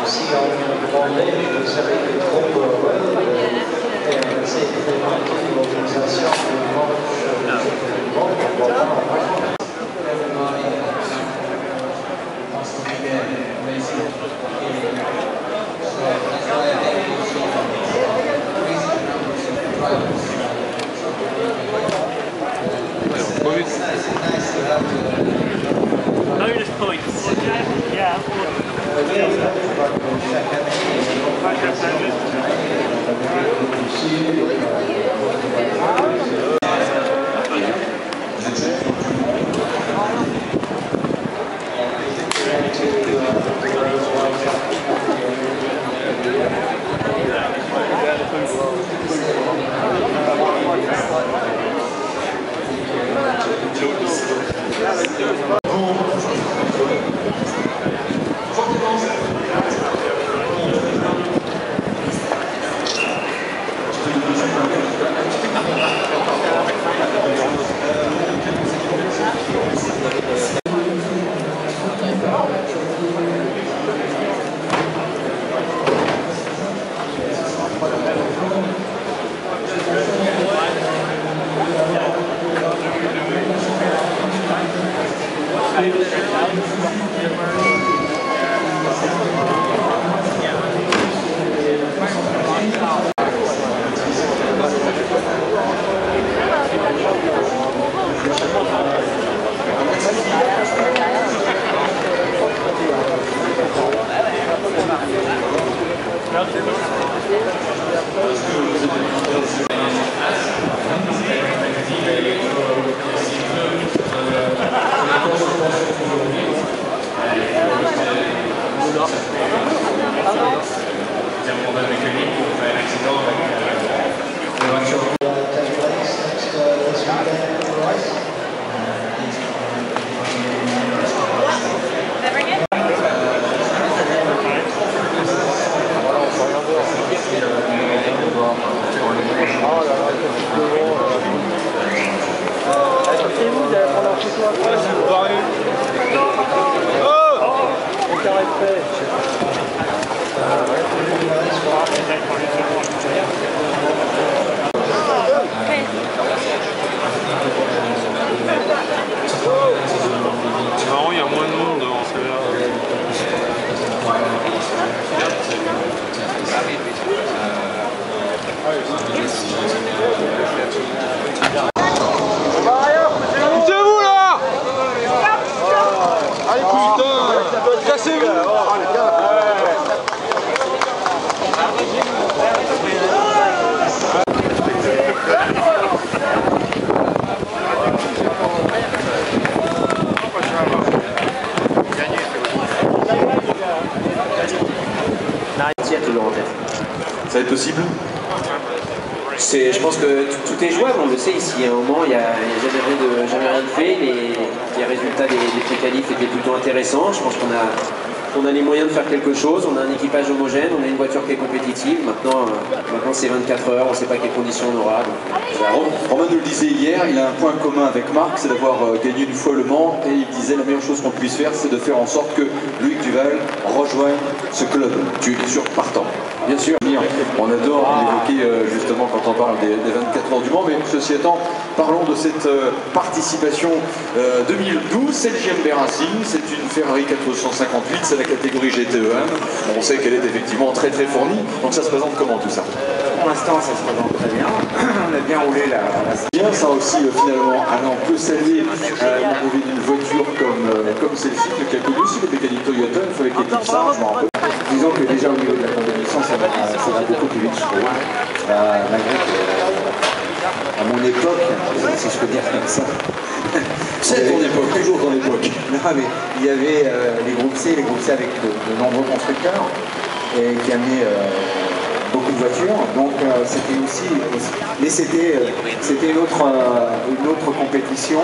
aussi demandé, vous savez que trop heureux de cette l'organisation du bonus points. Yeah. Non, il y a moins de monde dans celui-là. Poussez-vous là! Allez putain! Cassez-vous! Toujours en tête. Ça va être possible? Je pense que tout est jouable, on le sait ici. À un moment, il n'y a jamais rien de fait. Les résultats des pré-qualifs étaient plutôt intéressants. Je pense qu'on a les moyens de faire quelque chose. On a un équipage homogène, on a une voiture qui est compétitive. Maintenant c'est 24 heures, on ne sait pas quelles conditions on aura. Romain nous le disait hier, il a un point commun avec Marc, c'est d'avoir gagné une fois Le Mans, et il disait la meilleure chose qu'on puisse faire, c'est de faire en sorte que Loïc Duval rejoigne ce club. Tu es bien sûr partant. Bien sûr, on adore l'évoquer justement quand on parle des 24 heures du Mans, mais ceci étant, parlons de cette participation 2012, c'est le JMB Racing, c'est une Ferrari 458, c'est la catégorie GTE1. On sait qu'elle est effectivement très très fournie, donc ça se présente comment tout ça? Pour l'instant, ça se présente très bien. On a bien roulé la bien, ça aussi finalement, on peut saluer l'arrivée d'une voiture comme celle-ci, qui a connu aussi les mécaniques Toyota, il fallait qu'il y ait tout ça, je m'en rappelle. Disons que déjà au niveau de la compétition, ça va beaucoup plus vite, je trouve. Malgré que, à mon époque, si je peux dire comme ça, c'est ton époque, toujours ton époque. Non, mais il y avait les groupes C avec de nombreux constructeurs et qui amenaient beaucoup une voiture, donc c'était aussi, mais c'était une autre compétition,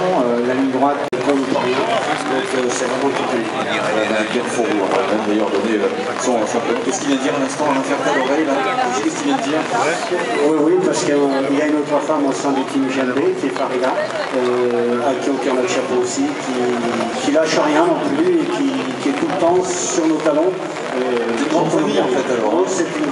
la ligne droite compte pour rien, donc c'est vraiment tout Bien faux, on va même d'ailleurs donner son prénom. Qu'est-ce qu'il vient de dire à l'instant, on va faire ta l'oreille là? Qu'est-ce qu'il vient de dire? Oui, parce qu'il y a une autre femme au sein du team GMB qui est Farida, à qui on tire le chapeau aussi, qui lâche rien non plus et qui est tout le temps sur nos talons. C'est une grande famille en fait alors. C'est une